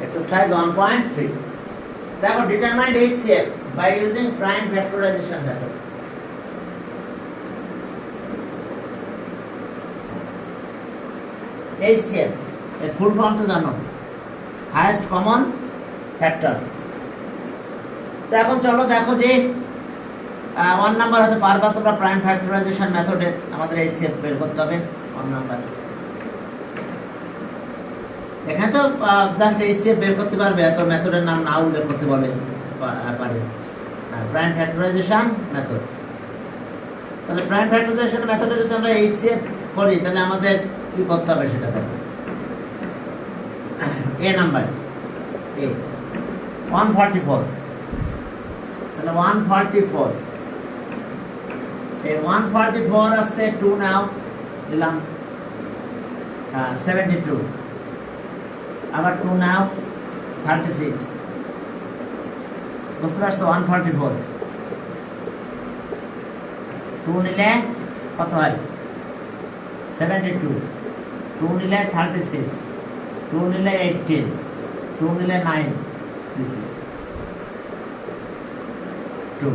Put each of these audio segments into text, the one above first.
exercise 1.3. Therefore, determine HCF by using prime factorization method. HCF এর full form তো জানো, highest common factor. তো এখন চলো দেখো যে 1 নাম্বার হতে পারবা তোমরা প্রাইম ফ্যাক্টরাইজেশন মেথডে আমাদের HCF বের করতে হবে 1 নাম্বার। এখানে তো জাস্ট HCF বের করতে পারবে, এত মেথডের নাম না উল্লেখ করতে বলে পারে। প্রাইম ফ্যাক্টরাইজেশন মেথড, তাহলে প্রাইম ফ্যাক্টরাইজেশন মেথডে যদি আমরা HCF করি তাহলে আমাদের কি করতে হবে সেটা দেখো। এ নাম্বার এ 144, তাহলে 144 এই 144 আছে 2 নাও দিলাম 72, আবার 2 নাও 36, বুঝতে পারছো? 144 2 নিলে কত হয় 72, 2 নিলে 36, 2 নিলে 18, 2 নিলে 9, 2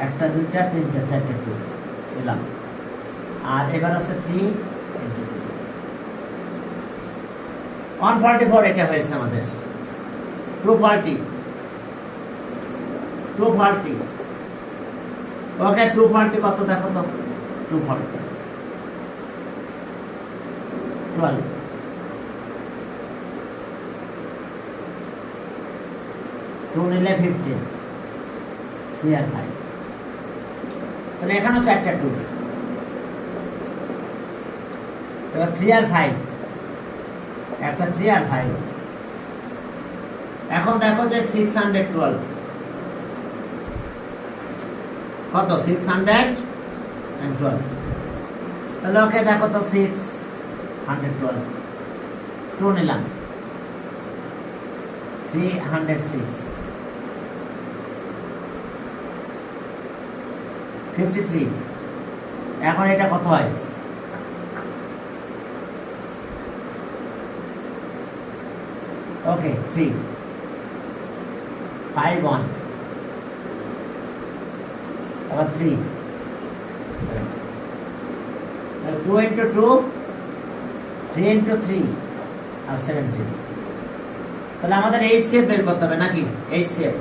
একটা দুইটা তিনটা চারটা 2 দিলাম। আর এবার আছে 3 144 এটা হয়েছে আমাদের 240 ওকে 240 কত দেখো তো 240 12 2 নিলে 15 3 আর 5, তাহলে এখানেও চারটা 2, এবার 3 আর 5 একটা 3 আর 5। এখন দেখো যে 612 কত 612, তাহলে ওকে দেখো তো 612 2 নিলাম 306 53, এখন এটা কত হয় ওকে 3 5 1 আবার 3 2 into 2 3 into 3 আর 17, তাহলে আমাদের HCF বের করতে হবে নাকি HCF,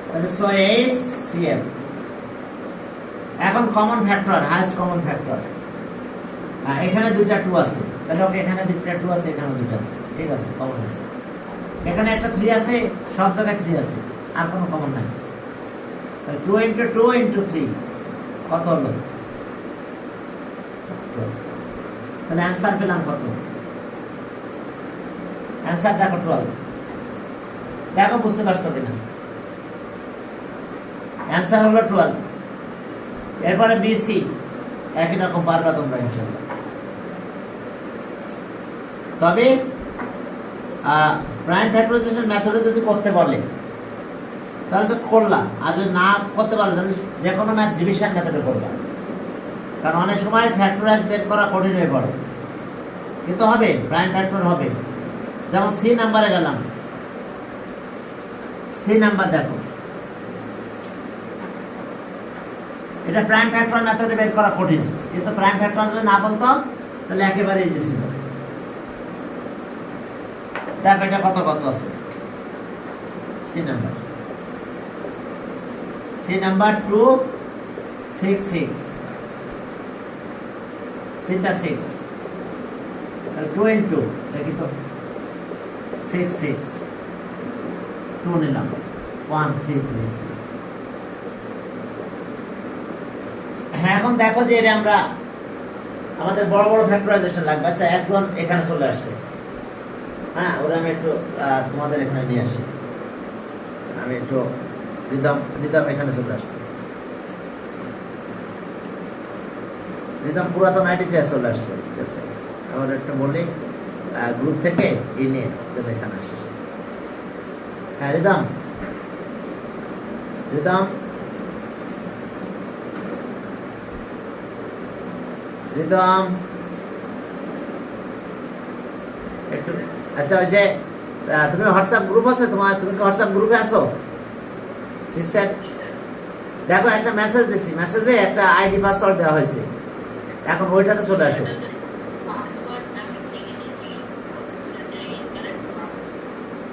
তাহলে সো HCF এখন common factor highest common factor এখানে দুইটা 2 আছে, তাহলে ওকে এখানে দুইটা 2 আছে, এখানে দুইটা আছে, ঠিক আছে কমন আছে। এখানে একটা 3 আছে, সব জায়গায় 3 আছে, আর কোনো কমন নাই। তাহলে 2 into 2 into 3 কত হলো, তাহলে অ্যান্সার পেলাম কত, অ্যান্সার দেখো 12। দেখো বুঝতে পারছো কিনা, অ্যান্সার হলো 12। এরপরে বিসি একই রকম পারবা তোমরা ইনশাআল্লাহ। তবে প্রাইম ফ্যাক্টরাইজেশন মেথডে যদি করতে বলে তাহলে তো করলাম, আর যদি না করতে পারলে তাহলে যে কোনো ম্যাথ ডিভিশন মেথডে করবা, কারণ অনেক সময় ফ্যাক্টরাইজ বের করা কঠিন হয়ে পড়ে, কিন্তু হবে প্রাইম ফ্যাক্টর হবে। যেমন সি নাম্বারে গেলাম, সি নাম্বার দেখো, এটা প্রাইম ফ্যাক্টর মেথডে বের করা কঠিন, কিন্তু প্রাইম ফ্যাক্টর যদি না বলতো তাহলে একেবারে ইজি ছিল। দেখো এটা কত কত আছে সি নাম্বার 2 6 6 তিনটা 6, তাহলে 2 into দেখি তো 6 6 2 নিলাম 1 3 3। হ্যাঁ এখন দেখো যে এটা আমরা আমাদের বড় বড় ফ্যাক্টরাইজেশন লাগবে। আচ্ছা একজন এখানে চলে আসছে, হ্যাঁ ওরা আমি একটু তোমাদের এখানে নিয়ে আসি, আমি একটু রিদম এখানে চলে আসছে, রিদম পুরাতন আইডিতে চলে আসছে, ঠিক আছে। আমার একটু বলি গ্রুপ থেকে এই নিয়ে এখানে আসছে। হ্যাঁ রিদম একটু, আচ্ছা ওই যে তুমি হোয়াটসঅ্যাপ গ্রুপ আছে তোমার, তুমি কি হোয়াটসঅ্যাপ গ্রুপে আছো? দেখো একটা মেসেজ দিছি, মেসেজে একটা আইডি পাসওয়ার্ড দেওয়া হয়েছে, এখন ওইটাতে চলে আসো।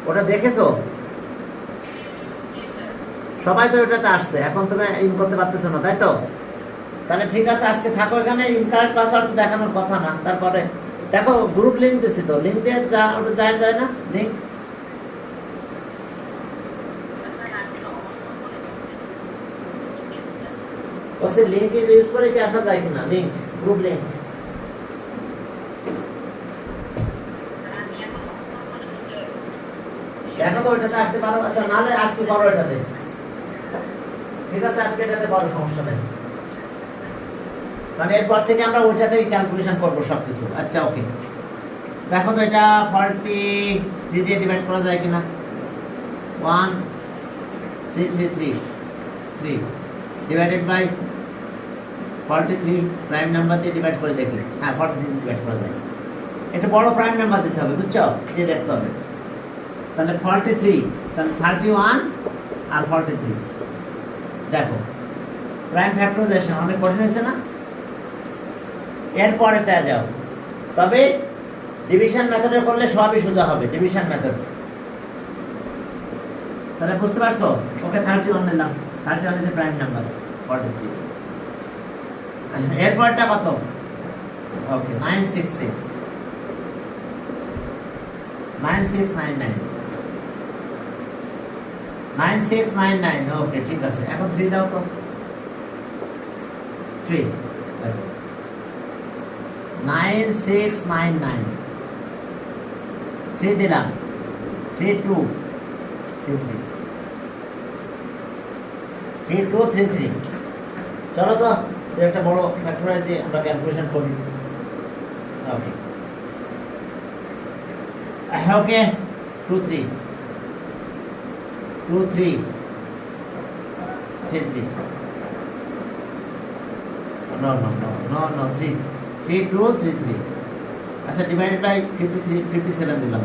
ওটা দেখেছো? সবাই তো ওটাতে আসছে, এখন তুমি ইন করতে পারতেছো না, তাই তো? তাহলে ঠিক আছে, আজকে থাকো এখানে। ইনকারেক্ট পাসওয়ার্ড দেখানোর কথা না। তারপরে দেখো গ্রুপ লিংক দিছি তো, লিংক দিয়ে যা ওটা যায় না লিংক। ওসে লিংক ইউজ করে কি আসা যায় কিনা? Link, group link. দেখো তো ওইটাতে আসতে পারো। আচ্ছা নাহলে আজকে করো এটাতে, ঠিক আছে? আজকে এটাতে করো, সমস্যা নেই। মানে এরপর থেকে আমরা ওইটাতেই ক্যালকুলেশন করবো সবকিছু। আচ্ছা ওকে, দেখো তো এটা 43 দিয়ে ডিভাইড করা যায় কিনা। 13333 ডিভাইডেড বাই 43 প্রাইম নাম্বার দিয়ে ডিভাইড করে দেখি। হ্যাঁ 43 ডিভাইড করা যায়। এটা বড় প্রাইম নাম্বার দিতে হবে, বুঝছো? দিয়ে দেখতে হবে। তাহলে 43, তাহলে 31 আর 43। দেখো প্রাইম ফ্যাক্টরাইজেশন অনেক কঠিন হয়েছে না? এরপরে তে যাও, তবে ডিভিশন মেথডে করলে সবই সোজা হবে। ডিভিশন মেথড, তাহলে বুঝতে পারছো? ওকে 31 নিলাম, 31 ইজ প্রাইম নাম্বার 43। এরপরটা কত? ওকে 966 9699 9699। ওকে ঠিক আছে, এখন 3 দাও তো। 3 9699 3 দিলাম। 3233 3233। চলো তো একটা বড় ফ্যাক্টরাইজ দিয়ে আমরা ক্যালকুলেশন করি। ওকে ওকে 23 2333 no 3233। আচ্ছা ডিভাইডেড বাই 57 দিলাম।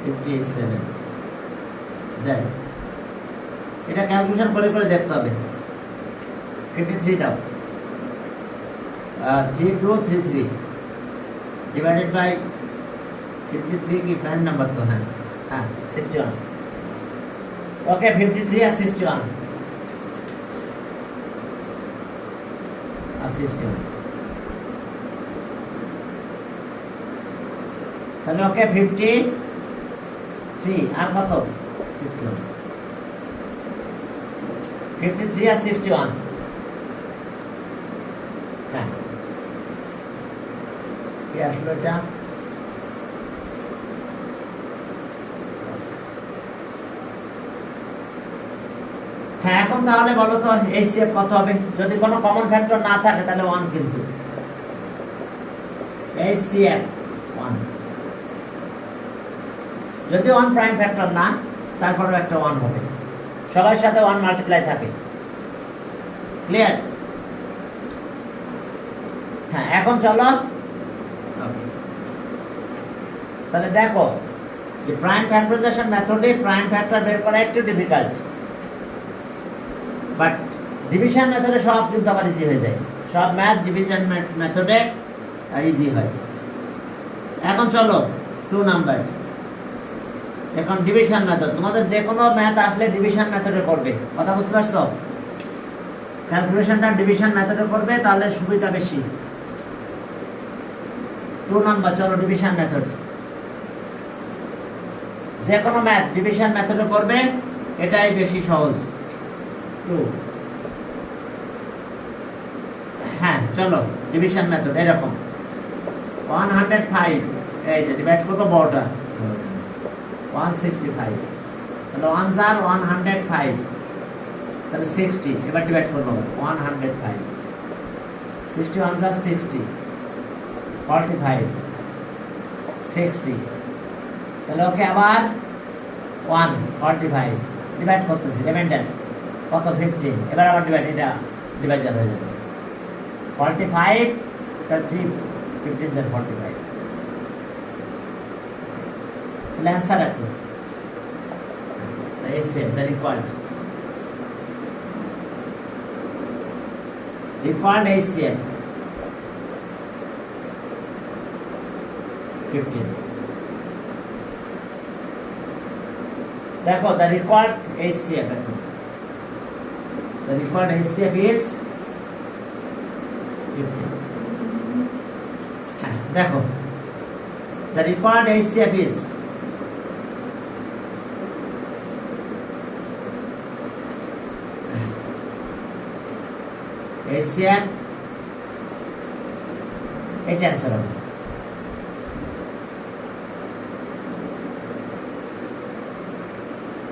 57 যাই, এটা ক্যালকুলেশন করে করে দেখতে হবে। 53 দাও। 3233 ডিভাইডেড বাই 53 কি প্রাইম নাম্বার তো? হ্যাঁ হ্যাঁ 61। ওকে 53 আর 61 আর 61। তাহলে ওকে 53 আর কত? 61। 53 আর 61। হ্যাঁ কি আসলো এটা? হ্যাঁ এখন তাহলে বলো তো এইচসিএফ কত হবে? যদি কোনো কমন ফ্যাক্টর না থাকে তাহলে 1, কিন্তু এইচসিএফ 1। যদি 1 প্রাইম ফ্যাক্টর না, তারপরেও একটা 1 হবে। সবার সাথে 1 মাল্টিপ্লাই থাকে। ক্লিয়ার? হ্যাঁ এখন চলো, তাহলে দেখো যে প্রাইম ফ্যাক্টরাইজেশন মেথডে প্রাইম ফ্যাক্টর বের করা একটু ডিফিকাল্ট, বাট ডিভিশন মেথডে সব কিন্তু আবার ইজি হয়ে যায়। সব ম্যাথ ডিভিশন মেথডে ইজি হয়। এখন চলো 2 নাম্বার। এখন ডিভিশন মেথড, তোমাদের যে কোনো ম্যাথ আসলে ডিভিশন মেথডে করবে। কথা বুঝতে পারছো? ক্যালকুলেশনটা ডিভিশন মেথডে করবে, তাহলে সুবিধা বেশি। 2 নাম্বার, চলো ডিভিশন মেথড। যে কোনো ম্যাথ ডিভিশন মেথডে করবে, এটাই বেশি সহজ। 2 হ্যাঁ চলো ডিভিশন মেথড এরকম 105 এই যে ডিভাইড করবো বড়টা 165, তাহলে 1 জার 105, তাহলে 60। এবার ডিভাইড করবো 105, 61 জার 60, 45, 60। তাহলে ওকে আবার 145 ডিভাইড করতেছি, রিমাইন্ডার কত? 15। এবার আবার ডিভাইড, এটা ডিভাইজার হয়ে যাবে 45, তার 3 15 জার 45। তাহলে অ্যান্সার এত HCF the required HCF 15 দেখো the required HCF the required HCF is 15 দেখো the required HCF is HCF এটা অ্যান্সার হবে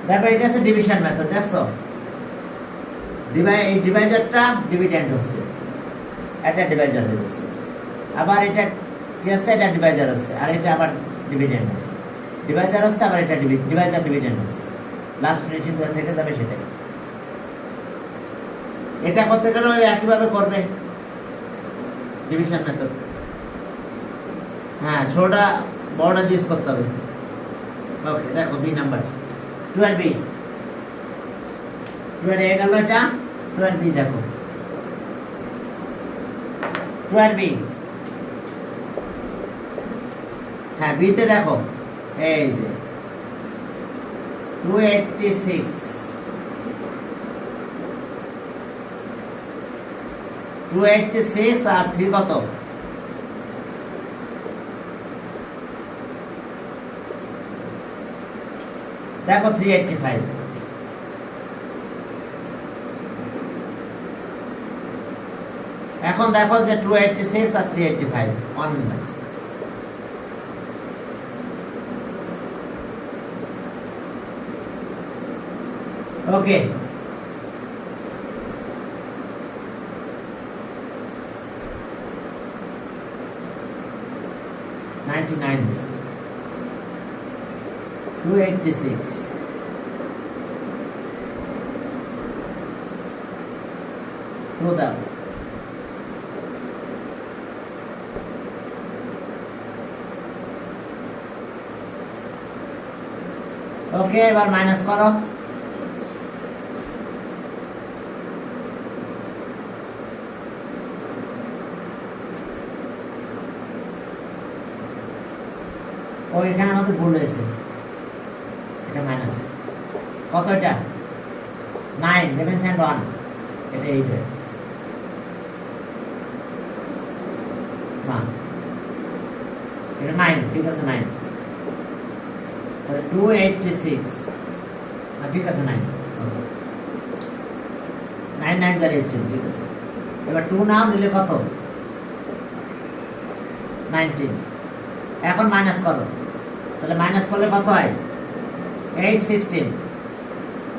দেখো এটা আছে ডিভিশন মেথড দেখছো এই ডিভাইজারটা ডিভিডেন্ড হচ্ছে এটা ডিভাইজার হয়ে যাচ্ছে আবার এটা কি আছে এটা ডিভাইজার হচ্ছে আর এটা আবার ডিভিডেন্ড হচ্ছে ডিভাইজার হচ্ছে আবার এটা ডিভাইজার ডিভিডেন্ড হচ্ছে লাস্ট ফিনিশিং থেকে যাবে সেটাই এটা করতে গেলে ওই একইভাবে করবে ডিভিশন মেথড হ্যাঁ ছোটটা বড়টা ইউজ করতে হবে ওকে দেখো বি নাম্বার 12b 12 এ গেল এটা 12b দেখো 12b হ্যাঁ বি তে দেখো এই যে 286 আর 3 কত দেখো 385 এখন দেখো যে 286 আর 385 অন ওকে $99 $286 through the ওকে এবার মাইনাস করো ও এখানে আমাদের ভুল হয়েছে এটা মাইনাস কত এটা 9 11 and 1 এটা 8 না এটা 9 ঠিক আছে 9 তাহলে 286 না ঠিক আছে 9 9 9 যার 18 ঠিক আছে এবার 2 নাও নিলে কত 19 এখন মাইনাস করো তাহলে মাইনাস করলে কত হয় 8 16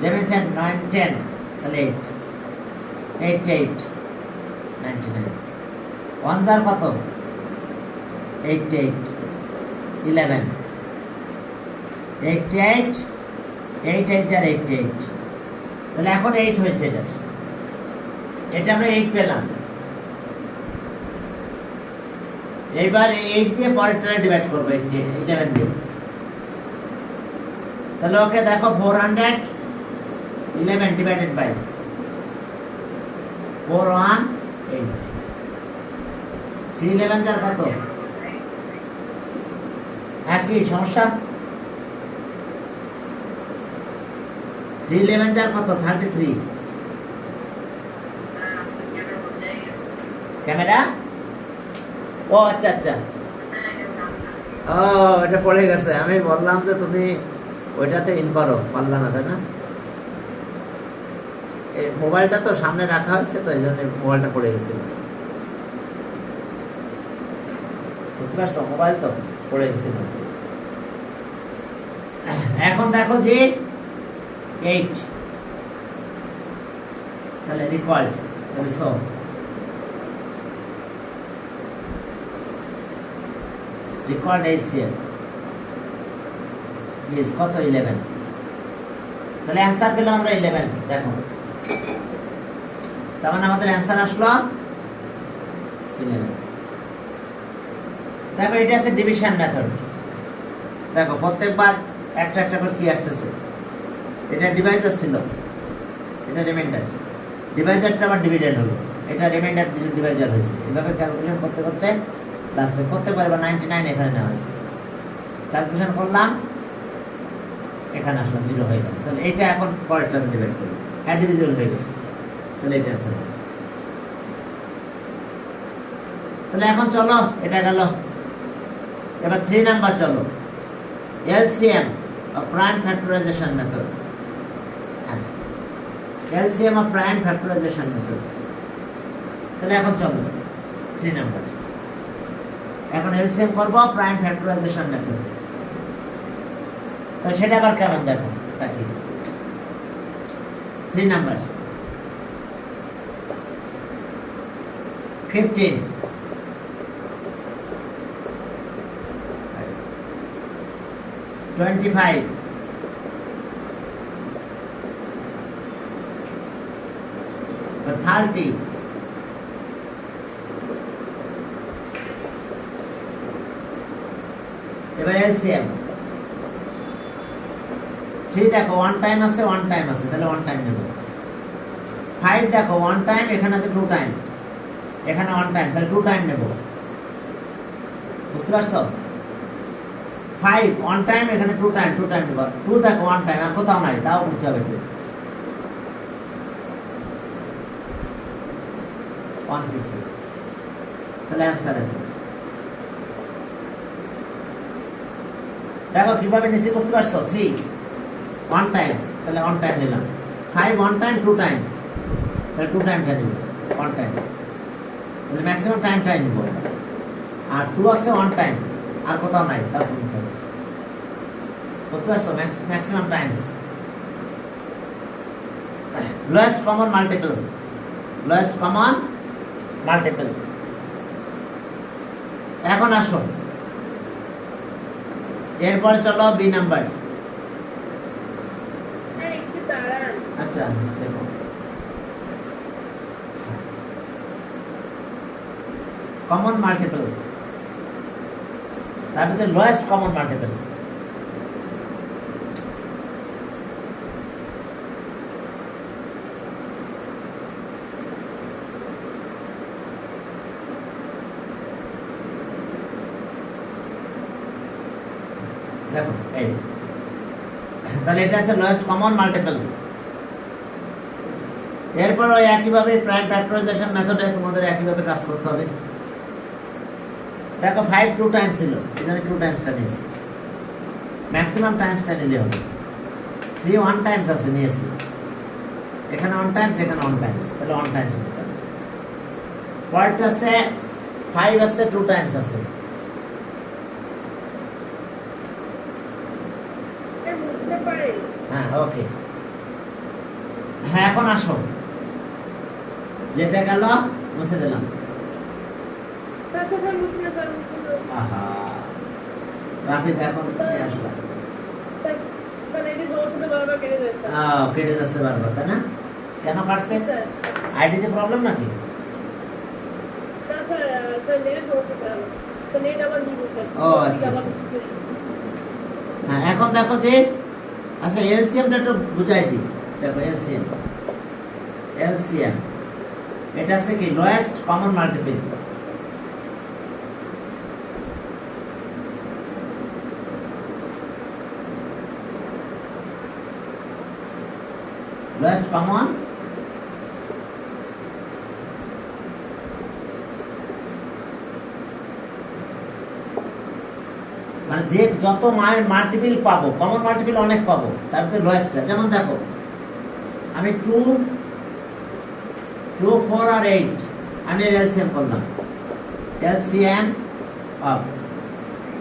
11 and 9 10 তাহলে 8 8 8 99 1 যার কত 8 8 11 88 8 8 যার 88 তাহলে এখন 8 হয়েছে এটা আমরা 8 পেলাম এইবার 8 দিয়ে পরেরটা ডিভাইড করব 11 দিয়ে তাহলে ওকে দেখো 411 ডিভাইডেড বাই 418 311 যার কত একই সমস্যা 311 যার কত 33 ক্যামেরা ও আচ্ছা আচ্ছা ও এটা পড়ে গেছে আমি বললাম যে তুমি ওইটাতে ইন করো পারলা না তাই না এই মোবাইলটা তো সামনে রাখা হয়েছে তো এই জন্য মোবাইলটা পড়ে গেছিল বুঝতে পারছো মোবাইল তো পড়ে গেছিল এখন দেখো যে 8 তাহলে রিকোয়ার্ড তাহলে সো রিকোয়ার্ড HCF ইস কত 11 তাহলে অ্যানসার পেলাম আমরা 11 দেখো তার মানে আমাদের অ্যানসার আসলো 11 দেখো এটা আছে ডিভিশন মেথড দেখো প্রত্যেকবার একটা একটা করে কি আসতেছে, এটা ডিভাইজার ছিল, এটা রিমাইন্ডার, ডিভাইজারটা আবার ডিভিডেন্ড হলো, এটা রিমাইন্ডার ডিভাইজার হয়েছে। এভাবে ক্যালকুলেশন করতে করতে লাস্টে প্রত্যেকবার এবার 99 এখানে নেওয়া হয়েছে, ক্যালকুলেশন করলাম, এখানে আসলে 0 হয়ে গেল। তাহলে এইটা এখন পরেরটাতে ডিভাইড করি, ডিভিজিবল হয়ে গেছে, তাহলে এইটা অ্যান্সার হবে। তাহলে এখন চলো, এটা গেল। এবার 3 নাম্বার চলো, LCM prime factorisation method. LCM prime factorisation method. তাহলে এখন চলো 3 নাম্বার, এখন এলসিএম করব প্রাইম ফ্যাক্টরাইজেশন মেথড। তো সেটা আবার কেমন দেখো, তাকি 3 নাম্বার 15 25 30 এবার এলসিএম 3 দেখো 1 টাইম আছে 1 টাইম আছে, তাহলে 1 টাইম নেব। 5 দেখো 1 টাইম, এখানে আছে 2 টাইম, এখানে 1 টাইম, তাহলে 2 টাইম নেব। বুঝতে পারছো? 5 1 টাইম, এখানে 2 টাইম, 2 টাইম নেব। 2 দেখো 1 টাইম, আর কোথাও নাই, তাও করতে হবে 2। 150, তাহলে অ্যান্সার আছে। দেখো কিভাবে নিচে, বুঝতে পারছো? 3 1 টাইম, তাহলে 1 টাইম নিলাম। 5 1 টাইম 2 টাইম, তাহলে 2 টাইমটা নিব, 1 টাইম, তাহলে ম্যাক্সিমাম টাইমটাই নিব। আর 2 আছে 1 টাইম, আর কোথাও নাই, তাও নিতে হবে। বুঝতে পারছো? Maximum Times, lowest common multiple, lowest common multiple. এখন আসো, এরপরে চলো বি নাম্বার। আচ্ছা দেখো, কমন মাল্টিপল, তার মধ্যে লোয়েস্ট কমন মাল্টিপল। দেখো এই, তাহলে এটা আছে লোয়েস্ট কমন মাল্টিপল। এরপর ওই একইভাবে প্রাইম ফ্যাক্টরাইজেশন মেথডে তোমাদের একইভাবে কাজ করতে হবে। দেখো 5 2 টাইমস ছিল, এখানে 2 টাইমসটা নিয়েছি, ম্যাক্সিমাম টাইমসটা নিলে হবে। 3 1 টাইমস আছে, নিয়েছি, এখানে 1 টাইমস, এখানে 1 টাইমস, তাহলে 1 টাইমস নিতে হবে। পরেরটা আছে 5 আছে 2 টাইমস আছে, হ্যাঁ ওকে। হ্যাঁ এখন আসো, যেটা গেল মুছে দিলাম। আহা, রাফিদ এখন নিয়ে আসলাম। কেটে যাচ্ছে বারবার, তাই না? কেন কাটছে? আইডিতে প্রবলেম নাকি? ও আচ্ছা, হ্যাঁ এখন দেখো যে, আচ্ছা এলসিএমটা একটু বুঝাই দিই। দেখো এলসিএম, এলসিএম এটা আছে কি lowest common multiple. Lowest common মানে যে যত মাল্টিপল পাবো, কমন মাল্টিপল অনেক পাবো, তার মধ্যে লোয়েস্টটা। যেমন দেখো আমি 2 4 আর 8 আমি এর এলসিএম করলাম, এলসিএম অফ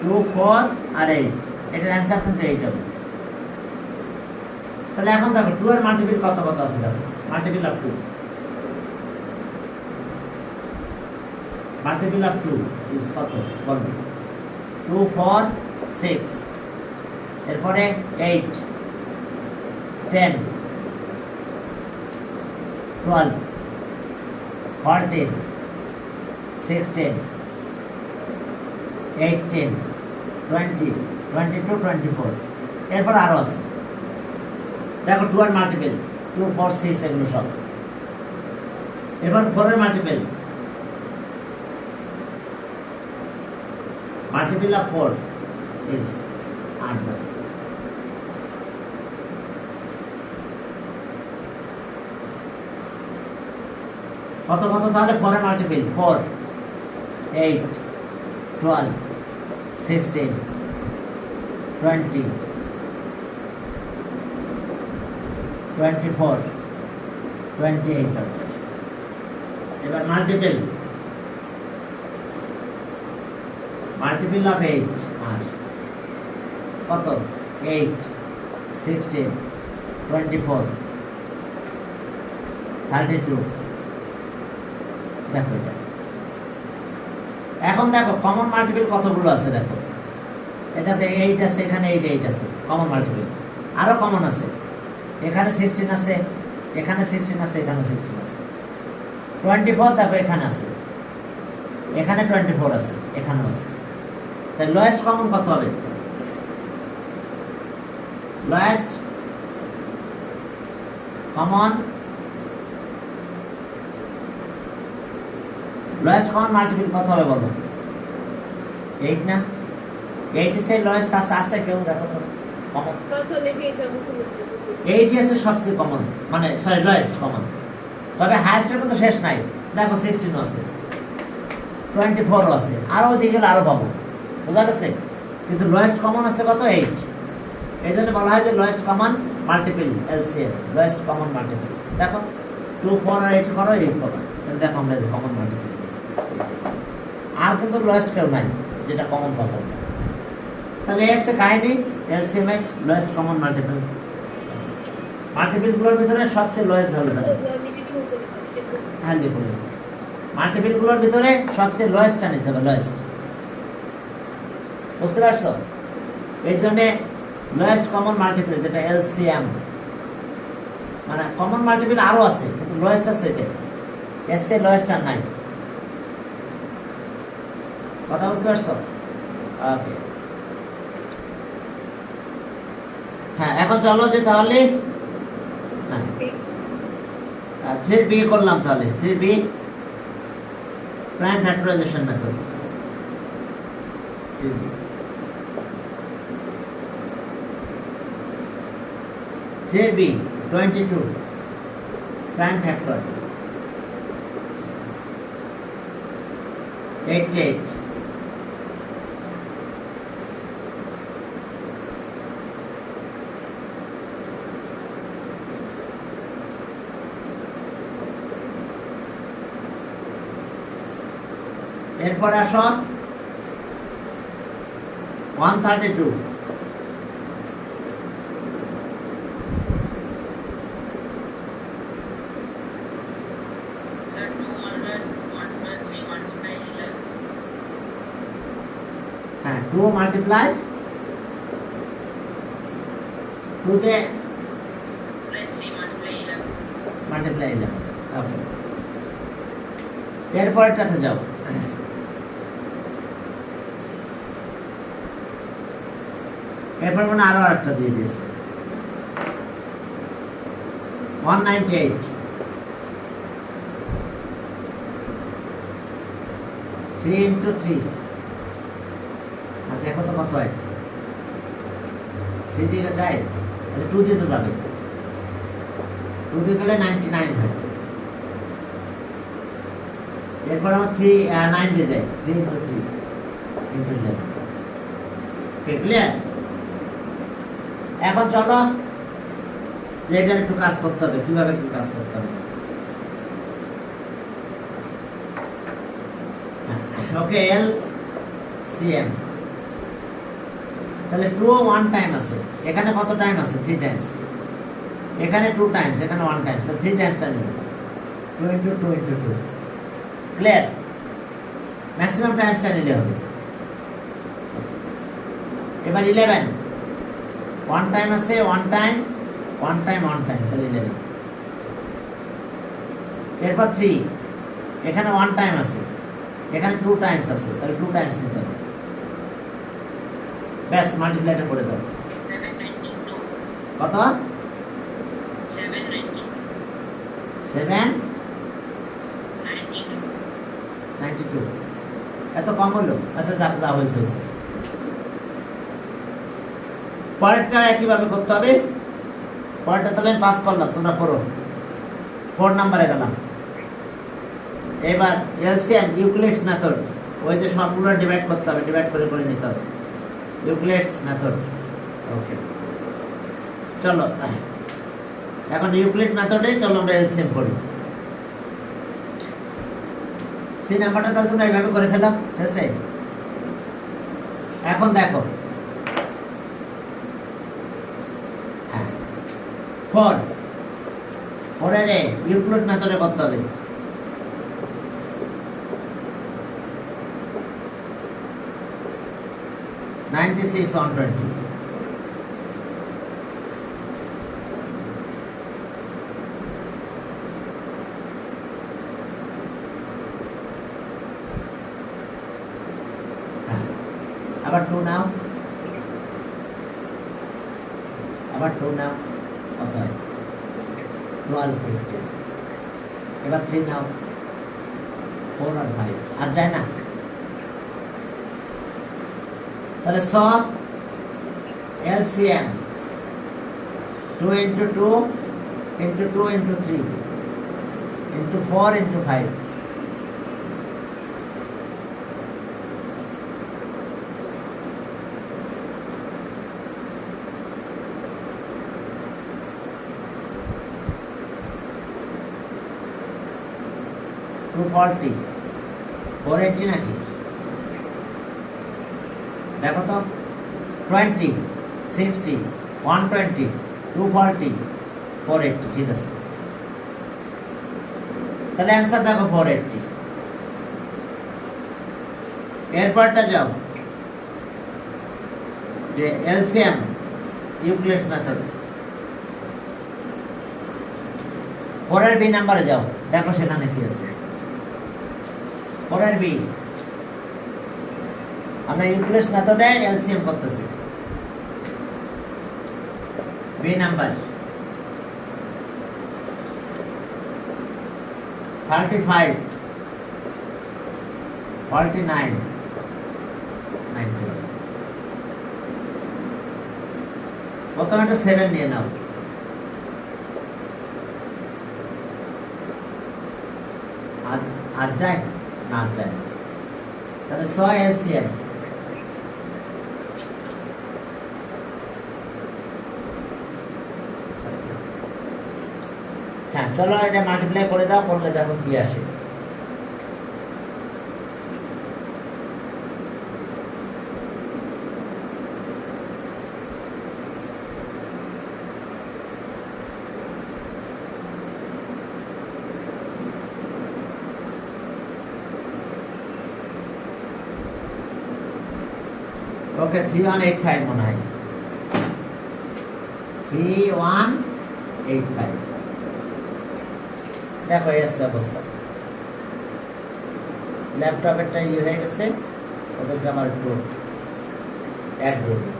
2 4 আর 8, এটার অ্যান্সার কিন্তু 8 হবে। তাহলে এখন দেখো 2 এর মাল্টিপল কত কত আছে, দেখো multiple of 2, multiple of 2 is কত বলবো? 2 4 6, এরপরে 8 10 12 14 16 18 20 22, 24, এরপর আরো আছে। দেখো 2 এর মাল্টিপল 2, 4, 6 এগুলো সব। এবার 4 এর মাল্টিপল of 4 is 8 দাও। কত কত তাহলে 4 এর মাল্টিপল 4, 8, 12, 16, 20, 24, 28 হবে। এবার মাল্টিপল অফ 8 আর কত 8, 16, 24, 32। দেখো এটা এখন দেখো কমন মাল্টিপল কতগুলো আছে দেখো। এটাতে 8 আছে, এখানে 8 আছে, কমন মাল্টিপল। আরো কমন আছে, এখানে 16 আছে, এখানে 16 আছে, এখানে 16 আছে। 24 দেখো এখানে আছে, এখানে 24 আছে, এখানেও আছে। তাই লোয়েস্ট কমন কত হবে? লোয়েস্ট কমন মাল্টিপল কত হবে বলো? 8 না? 8 এর লোয়েস্ট আছে কেউ দেখো তো কমন। 8 আছে সবচেয়ে কমন, মানে সরি লোয়েস্ট কমন। তবে হাইয়েস্টের কিন্তু শেষ নাই। দেখো 16 আছে, 24 আছে, আরো ওদিকে গেলে আরো পাবো, বুঝা গেছে? কিন্তু লোয়েস্ট কমন আছে কত? 8। এই জন্য বলা হয় যে lowest common multiple LCM, lowest common multiple. দেখো 2, 4 আর 8 করো, 8 করো, তাহলে দেখো আমরা যে কমন মাল্টিপল আর কিন্তু লোয়েস্ট কেউ নাই যেটা কমন পাবো। তাহলে এসে কাহিনী এলসিএম এর লোয়েস্ট কমন মাল্টিপল। মাল্টিপল গুলোর ভিতরে সবচেয়ে লোয়েস্ট ভ্যালু থাকে। হ্যাঁ লিখুন, মাল্টিপল গুলোর ভিতরে সবচেয়ে লোয়েস্টটা নিতে হবে, লোয়েস্ট। বুঝতে পারছো? এই জন্য লোয়েস্ট কমন মাল্টিপল যেটা এলসিএম, মানে কমন মাল্টিপল আরো আছে কিন্তু লোয়েস্ট আছে এটা, এসে লোয়েস্ট আর নাই। কথা বুঝতে পারছো? ওকে, হ্যাঁ এখন চলো যে তাহলে 3B করলাম। তাহলে 3B prime factorisation method. 3B 22 prime factor 88 এরপর আসো 132 2 multiply 2 তে multiply 11। ওকে, এরপরটাতে যাও। এরপর মানে আরো একটা দিয়ে দিয়েছে 198 3 into 3। দেখো তো কত হয়, 3 দিয়ে যায়, আচ্ছা 2 দিয়ে তো যাবে, 2 দিয়ে গেলে 99 হয়। এরপর আমার 9 দিয়ে যায়, 3 into 3 into 11। ক্লিয়ার? এখন চলো যে এটা একটু কাজ করতে হবে, কিভাবে একটু কাজ করতে হবে। ওকে, এলসিএম তাহলে 2 1 টাইম আছে, এখানে কত টাইম আছে? 3 টাইমস, এখানে 2 টাইমস, এখানে 1 টাইমস, তাহলে 3 times time 2 into 2 into 2। Clear? Maximum টাইমসটা নিলে হবে। এবার 11 1 টাইম আছে, 1 টাইম 1 টাইম 1 টাইম, তাহলে 11। এরপর 3 এখানে 1 টাইম আছে, এখানে 2 টাইমস আছে, তাহলে 2 টাইমস নিতে হবে। ব্যাস মাল্টিপ্লাইটা করে দাও। 792 কত? 792 792 এত কম হলো? আচ্ছা যাক, যা হয়েছে হয়েছে। পরেরটা একইভাবে করতে হবে। পরেরটা তাহলে আমি পাস করলাম, তোমরা করো। 4 নাম্বারে গেলাম। এবার এলসিএম ইউক্লিডস মেথড, ওই যে সবগুলো ডিভাইড করতে হবে, ডিভাইড করে করে নিতে হবে, ইউক্লিডস মেথড। ওকে, চলো এখন ইউক্লিড মেথডে চলো আমরা এলসিএম করি। সি নাম্বারটা তাহলে তোমরা এইভাবে করে ফেলো, ঠিক আছে? এখন দেখো, হ্যাঁ 4 এর ইউক্লিড মেথডে করতে হবে। $96 120, আবার 2 নাও, আবার 2 নাও, কত হয়? 1250। এবার 3 নাও, 4 আর 5 আর যায় না। তাহলে সব LCM 2 into 2 into 2 into 3 into 4 into 5, $240, 480 নাকি? দেখো তো, 20 60 120 240 480, ঠিক আছে। তাহলে অ্যান্সার দেখো 480। এরপরটা যাও যে এলসিএম ইউক্লিডস মেথড, 4 এর বি নাম্বারে যাও, দেখো সেখানে কি আছে। 4 এর বি, আমরা ইউক্লিডস মেথডে এলসিএম করতেছি। B number 35 49 90। প্রথমে একটা 7 নিয়ে নাও, আর যায় না, যায়। তাহলে 6 এলসিএম, হ্যাঁ চলো এটা মাল্টিপ্লাই করে দাও, করলে দেখো কি আসে। ওকে 3185 মনে হয়, 3185। দেখো এসছে অবস্থা, ল্যাপটপেরটা ইয়ে হয়ে গেছে, ওদেরকে আমার একটু অ্যাড দিয়ে দিই।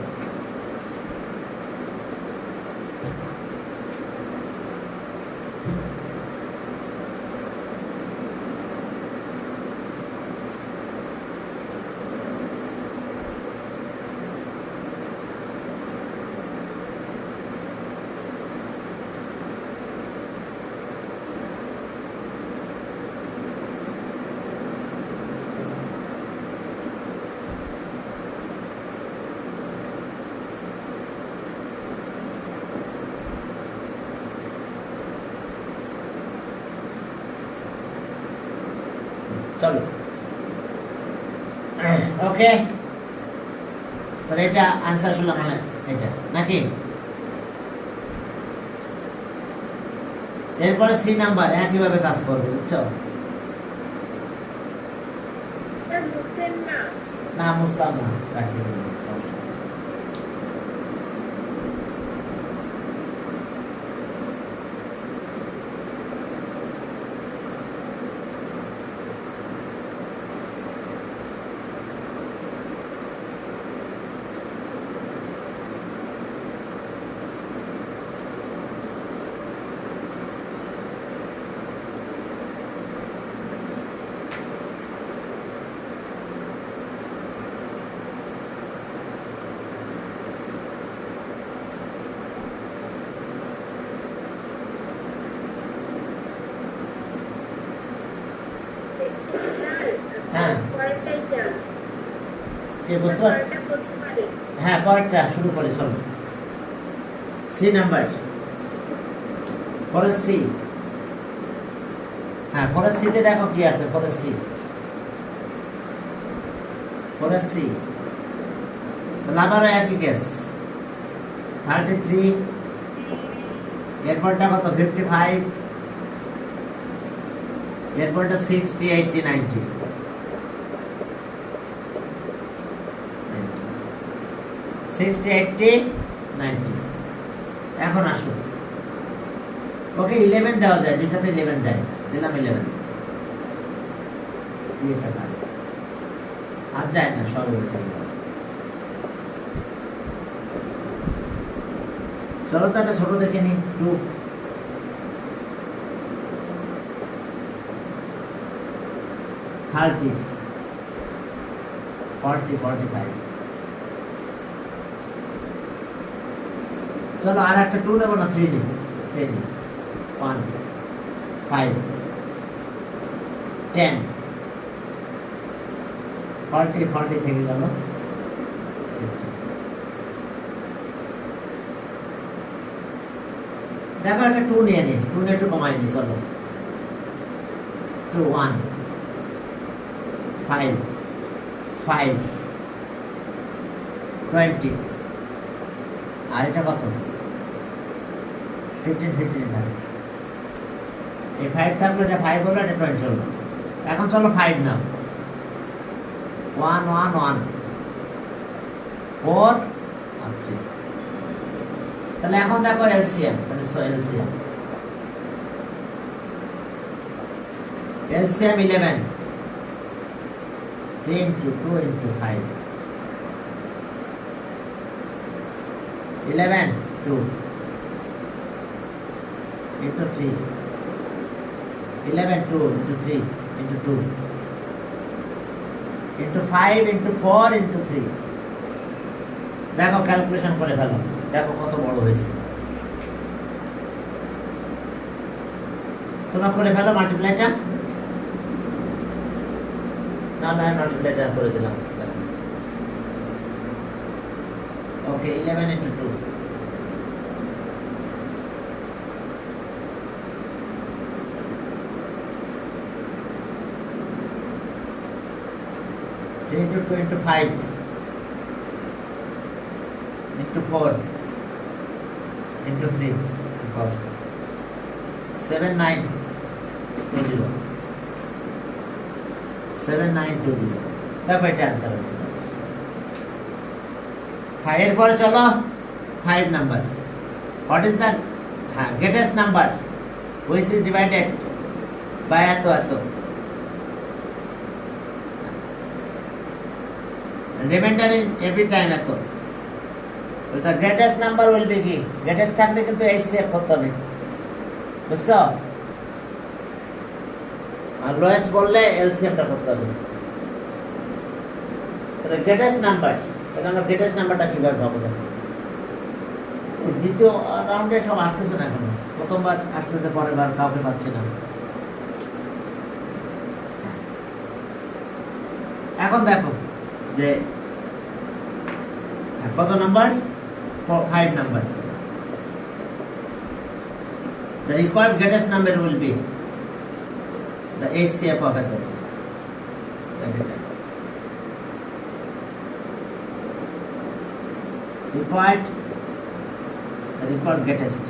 চলো ওকে, তাহলে এটা আনসার করলাম, মানে এটা নাকি? এরপরে সি নাম্বার একইভাবে কাজ করবে, বুঝছো? না মুসলাম না, প্র্যাকটিক্যাল এই বুঝতে পার হ্যাঁ পরেরটা শুরু করে চলো সি নাম্বার পরের সি হ্যাঁ পরের সিতে দেখো কি আছে পরের সি তাহলে আবারও একই কেস 33 এরপরটা কত 55 এরপরটা 60 80 90 60 80 90 এখন আসুন ওকে 11 দেওয়া যায় দুটাতে 11 যায় দিলাম 11 3 টাকা আর যায় না সব উল্টে গেল চলো তো একটা ছোট দেখে নি 2 30 40 45 চলো আর একটা 2 নেবো না 3 নিই 1 5 10 40 থেকে গেল দেখো একটা 2 নিয়ে নিস 2 নিয়ে একটু কমাই নি চলো 2 1 5 5 20 আর এটা কত 15 থাকে এই 5 থাকলো এটা 5 হলো এটা 20 হলো এখন চলো 5 নাও 1 1 1 4 আর 3 তাহলে এখন দেখো এলসিএম তাহলে LCM 11 3 into 2 into 5 11 2 into 3 11 2 into 3 into 2 into 5 into 4 into 3 দেখো ক্যালকুলেশন করে ফেলো দেখো কত বড় হয়েছে তোমরা করে ফেলো মাল্টিপ্লাইটা না মাল্টিপ্লাইটা করে দিলাম ওকে 11 into 2 3 into 2 into 5 into 4 into 3 because 7 9 2 0 7 9 2 0 দেখো এটা आंसर হয়েছে হ্যাঁ এরপরে চলো 5 number what is the greatest number which is divided by এত remainder in every time এত the greatest number will be কি greatest থাকলে কিন্তু HCF করতে হবে বুঝছো আর লোয়েস্ট বললে LCM টা করতে হবে তাহলে greatest number তাহলে আমরা greatest নাম্বারটা কিভাবে পাবো দেখো দ্বিতীয় রাউন্ডে সব আসতেছে না কেন প্রথমবার আসতেছে পরের বার কাউকে পাচ্ছে না এখন দেখো যে কত number 5 number the required greatest number will be the HCF of a third required greatest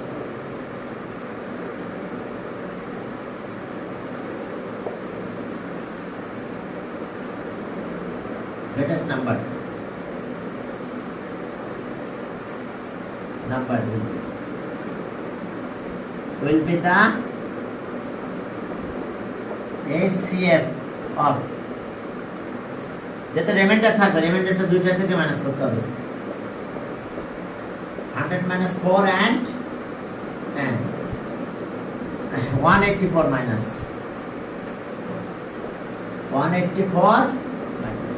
number will be the HCF of যেটা রিমাইন্ডার থাকবে রিমাইন্ডারটা দুইটা থেকে মাইনাস করতে হবে 100 minus 4 and 184 minus 184 minus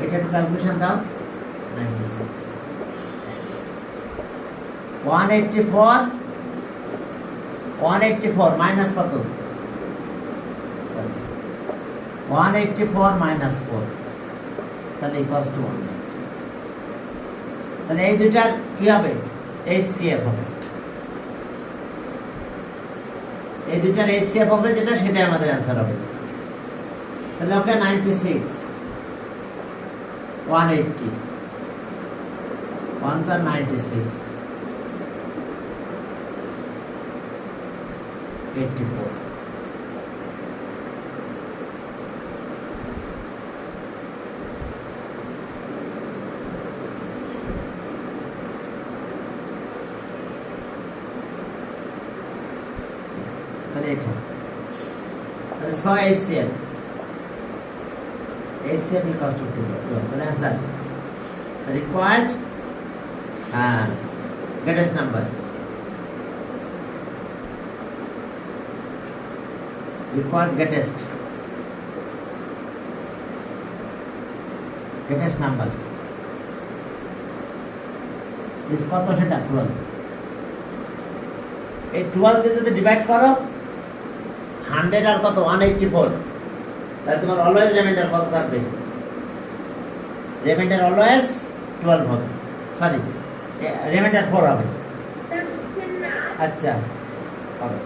এটা একটু ক্যালকুলেশন দাও 96 184 minus কত 184 minus 4 তাহলে ইকুয়ালস টু 190। তাহলে এই দুইটার কি হবে? HCF হবে। এই দুইটার HCF হবে যেটা, সেটাই আমাদের অ্যান্সার হবে। তাহলে ওকে 96 180 1s are 96 84। তাহলে এটা তাহলে 100 HCF equals to 2। তাহলে answer required greatest number, required greatest number is কত? সেটা 12। এই 12 দিয়ে যদি ডিভাইড করো 100 আর কত 184, তাহলে তোমার অলওয়েজ রিমাইন্ডার কত থাকবে? রিমাইন্ডার অলওয়েজ 12 হবে, সরি রিমাইন্ডার 4 হবে। আচ্ছা হবে,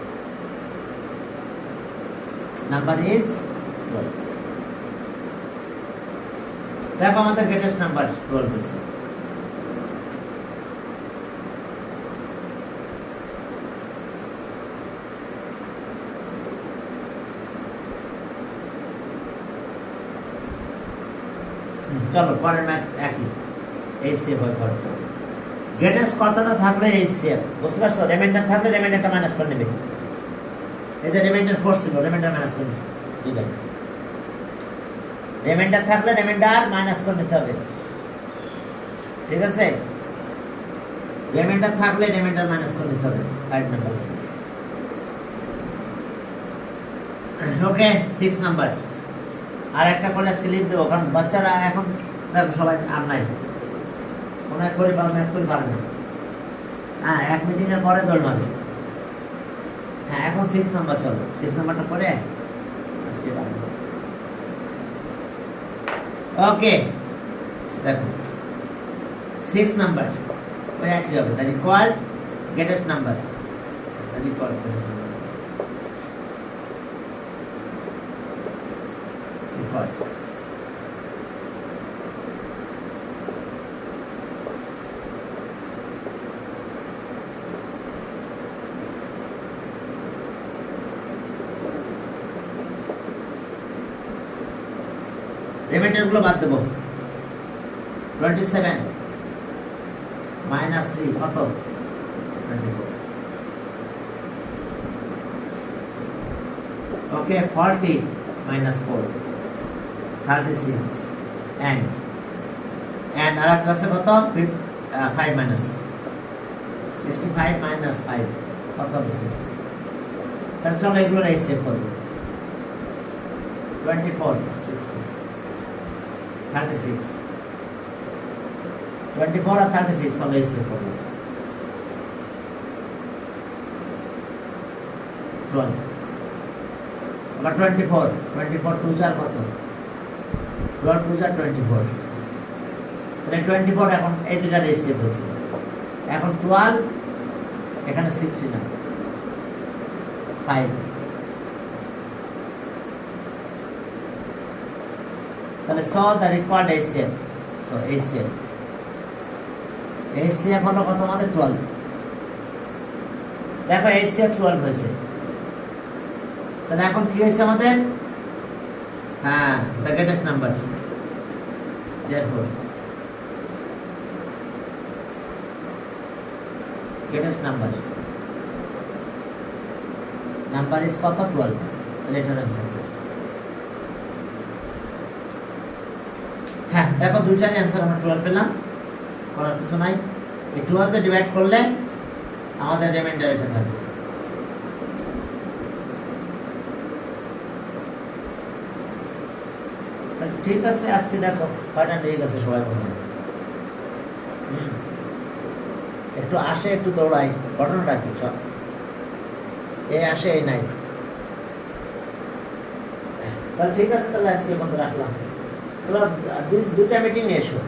নাম্বার ইজ 12। দেখো আমাদের গ্রেটেস্ট নাম্বার 12 হয়েছে। চলো পরের ম্যাথ একই, HCF হয় পরে। গ্রেটেস্ট কতটা থাকলে HCF, বুঝতে পারছো? রিমাইন্ডার থাকলে রিমাইন্ডারটা মাইনাস করে নেবে। এই যে রিমাইন্ডার 4 ছিল, রিমাইন্ডার মাইনাস করে দিচ্ছি। রিমাইন্ডার থাকলে রিমাইন্ডার মাইনাস করে নিতে হবে, ঠিক আছে? রিমাইন্ডার থাকলে রিমাইন্ডার মাইনাস করে নিতে হবে 5 নাম্বার। ওকে 6 নাম্বার। আর একটা করে আজকে লিভ দেবো, কারণ বাচ্চারা এখন দেখো সবাই আর নাই, মনে হয় করে বা ম্যাথ করে পারে না। হ্যাঁ, এক মিটিং এর পরে দৌড় মারবে। হ্যাঁ, এখন 6 নাম্বার চলো, 6 নাম্বারটা করে আজকে পারবো। ওকে দেখো 6 নাম্বার ওই একই হবে, the required greatest number, the required greatest number required. Reminder গুলো বাদ দেবো। 27 মাইনাস 3 কত? 24। ওকে 40 মাইনাস 4 36 and আর একটা আছে কত? 5 মাইনাস 65 মাইনাস 5 কত হবে? 60। তাহলে চলো এগুলো সেভ করবো। 24 60 36 24 আর 36 সব সেভ করবো। 12 আবার 24 2 4 কত? 12 2 4 24। তাহলে 24 এখন এই দুটা সেভ হয়েছে। এখন 12 এখানে 69 5। তাহলে so the required HCF, so HCF হলো কত আমাদের? 12। দেখো HCF 12 হয়েছে। তাহলে এখন কি হয়েছে আমাদের? হ্যাঁ, the greatest number, therefore greatest number is কত? 12। তাহলে এটার অ্যান্সার। হ্যাঁ দেখো দুইটারই অ্যান্সার আমরা 12 পেলাম, করার কিছু নাই। এই 12 দিয়ে ডিভাইড করলে আমাদের রিমাইন্ডার এটা থাকবে। ঠিক আছে, আজকে দেখো কয়টা হয়ে গেছে সবাই মনে হয়। একটু আসে একটু দৌড়াই, ঘটনাটা কি? সব এই আসে এই নাই। তাহলে ঠিক আছে, তাহলে আজকে বন্ধ রাখলাম। তোমরা দুটা মিটিং এসো,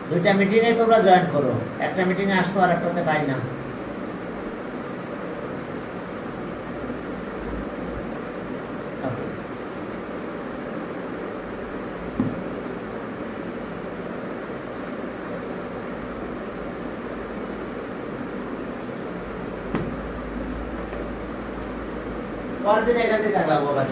দুইটা মিটিংয়ে তোমরা জয়েন করো। একটা মিটিংয়ে আসছো আর একটাতে পাই না। পরের দিন এখান থেকে থাকবো আবার।